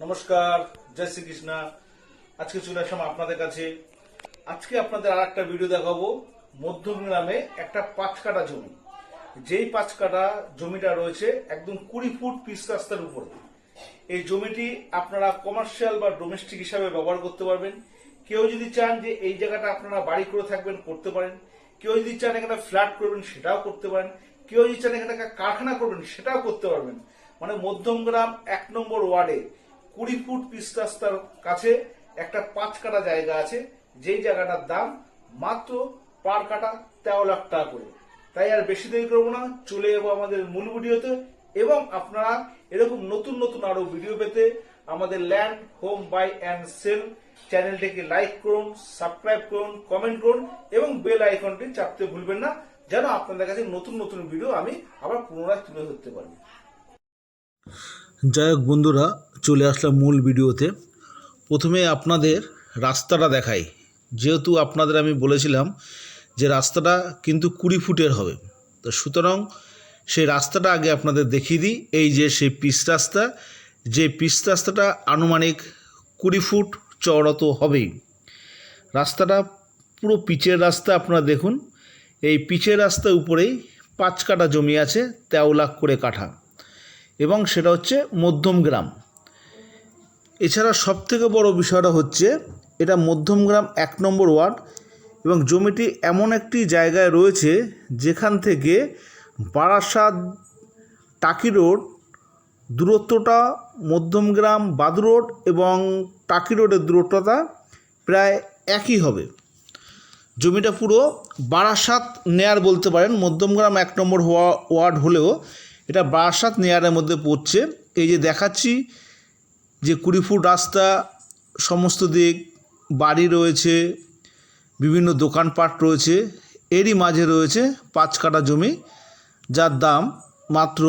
নমস্কার, জয় শ্রীকৃষ্ণ। আজকে চলে আসলাম আপনাদের কাছে। আজকে আপনাদের আর একটা ভিডিও দেখাবো। মধ্যমগ্রামে একটা 5 কাঠা জমি, যেই 5 কাঠা জমিটা রয়েছে একদম 20 ফুট পিচ রাস্তার উপরে। এই জমিটি আপনারা কমার্শিয়াল বা ডোমেস্টিক হিসাবে ব্যবহার করতে পারবেন। কেউ যদি চান যে এই জায়গাটা আপনারা বাড়ি করে থাকবেন, করতে পারেন। কেউ যদি চান এখানে ফ্ল্যাট করবেন, সেটাও করতে পারেন। কেউ যদি চান এখানে কারখানা করবেন, সেটাও করতে পারবেন। মানে মধ্যমগ্রাম 1 নম্বর ওয়ার্ডে 20 ফুট পিচ রাস্তার কাছে একটা 5 কাঠা জায়গা আছে, যেই জায়গাটার দাম মাত্র পার কাঠা 13 লাখ টাকা করে। তাই আর বেশি দেরি করবো না, চলে যাবো আমাদের মূল ভিডিওতে। এবং আপনারা এরকম নতুন নতুন আরো ভিডিও পেতে আমাদের land home buy and sell চ্যানেলটিকে লাইক করুন, সাবস্ক্রাইব করুন, কমেন্ট করুন এবং বেল আইকনটি চাপতে ভুলবেন না, যেন আপনাদের কাছে নতুন নতুন ভিডিও আমি আবার পুনরায় তুলে ধরতে পারি। যাই হোক বন্ধুরা, চলে আসলাম মূল ভিডিওতে। প্রথমে আপনাদের রাস্তাটা দেখাই। যেহেতু আপনাদের আমি বলেছিলাম যে রাস্তাটা কিন্তু 20 ফুটের হবে, তো সুতরাং সেই রাস্তাটা আগে আপনাদের দেখিয়ে দিই। এই যে সেই পিচ রাস্তা, যে পিচ রাস্তাটা আনুমানিক 20 ফুট চওড়া তো হবেই। রাস্তাটা পুরো পিচের রাস্তা। আপনারা দেখুন, এই পিচের রাস্তার উপরেই 5 কাঠা জমি আছে, 13 লাখ করে কাঠা, এবং সেটা হচ্ছে মধ্যমগ্রাম। এছাড়া সবথেকে বড় বিষয়টা হচ্ছে এটা মধ্যমগ্রাম 1 নম্বর ওয়ার্ড, এবং জমিটি এমন একটি জায়গায় রয়েছে যেখান থেকে বারাসাত টাকি রোড দূরত্বটা, মধ্যমগ্রাম বাদু রোড এবং টাকি রোডের দূরত্বটা প্রায় একই হবে। জমিটা পুরো বারাসাত নেয়ার বলতে পারেন। মধ্যমগ্রাম 1 নম্বর ওয়ার্ড হলেও এটা বারাসাত নেয়ারের মধ্যে পড়ছে। এই যে দেখাচ্ছি যে 20 ফুট রাস্তা, সমস্ত দিক বাড়ি রয়েছে, বিভিন্ন দোকানপাট রয়েছে, এরই মাঝে রয়েছে 5 কাঠা জমি, যার দাম মাত্র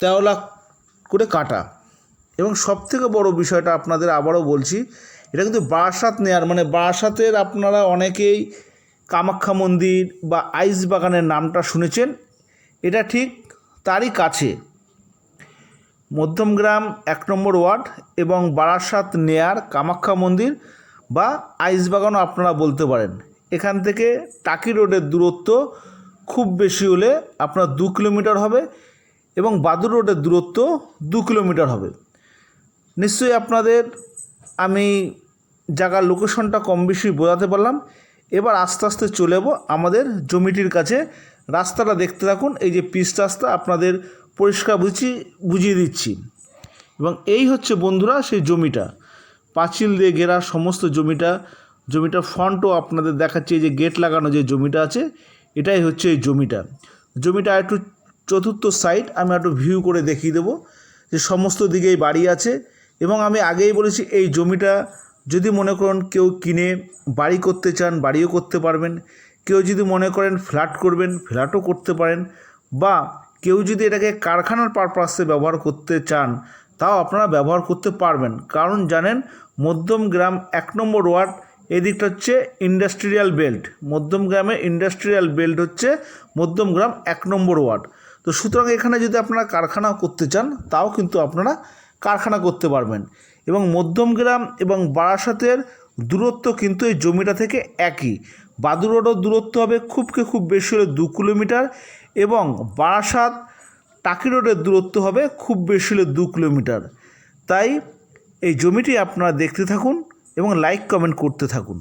13 লাখ করে কাটা। এবং সবথেকে বড় বিষয়টা আপনাদের আবারও বলছি, এটা কিন্তু বারাসাত নেয়ার, মানে বারাসাতের আপনারা অনেকেই কামাখ্যা মন্দির বা আইস বাগানের নামটা শুনেছেন, এটা ঠিক তারই কাছে। মধ্যমগ্রাম 1 নম্বর ওয়ার্ড এবং বারাসাত নেয়ার কামাখ্যা মন্দির বা আইস বাগানও আপনারা বলতে পারেন। এখান থেকে টাকি রোডের দূরত্ব খুব বেশি হলে আপনার 2 কিলোমিটার হবে, এবং বাদুর রোডের দূরত্ব 2 কিলোমিটার হবে। নিশ্চয়ই আপনাদের আমি জায়গার লোকেশনটা কম বেশি বোঝাতে পারলাম। এবার আস্তে আস্তে চলে যাব আমাদের জমিটির কাছে। রাস্তাটা দেখতে থাকুন। এই যে পিচ রাস্তা আপনাদের পরিষ্কার বুঝিয়ে দিচ্ছি। এবং এই হচ্ছে বন্ধুরা সেই জমিটা, পাঁচিল দিয়ে ঘেরা সমস্ত জমিটার ফ্রন্টও আপনাদের দেখাচ্ছি। এই যে গেট লাগানো যে জমিটা আছে, এটাই হচ্ছে এই জমিটা একটু চতুর্থ সাইড আমি একটু ভিউ করে দেখিয়ে দেবো যে সমস্ত দিকেই বাড়ি আছে। এবং আমি আগেই বলেছি, এই জমিটা যদি মনে করেন কেউ কিনে বাড়ি করতে চান, বাড়িও করতে পারবেন। কেউ যদি মনে করেন ফ্ল্যাট করবেন, ফ্ল্যাটও করতে পারেন। বা কেউ যদি এটাকে কারখানার পারপাসে ব্যবহার করতে চান, তাও আপনারা ব্যবহার করতে পারবেন। কারণ জানেন, মধ্যমগ্রাম 1 নম্বর ওয়ার্ড, এদিকটা হচ্ছে ইন্ডাস্ট্রিয়াল বেল্ট। মধ্যমগ্রামে ইন্ডাস্ট্রিয়াল বেল্ট হচ্ছে মধ্যমগ্রাম 1 নম্বর ওয়ার্ড। তো সুতরাং এখানে যদি আপনারা কারখানা করতে চান, তাও কিন্তু আপনারা কারখানা করতে পারবেন। এবং মধ্যমগ্রাম এবং বারাসাতের দূরত্ব কিন্তু এই জমিটা থেকে একই। বাদু রোডের দূরত্ব হবে খুব বেশি হলে 2 কিলোমিটার, এবং বারাসাত টাকি রোডের দূরত্ব হবে খুব বেশি হলে 2 কিলোমিটার। তাই এই জমিটি আপনারা দেখতে থাকুন এবং লাইক কমেন্ট করতে থাকুন।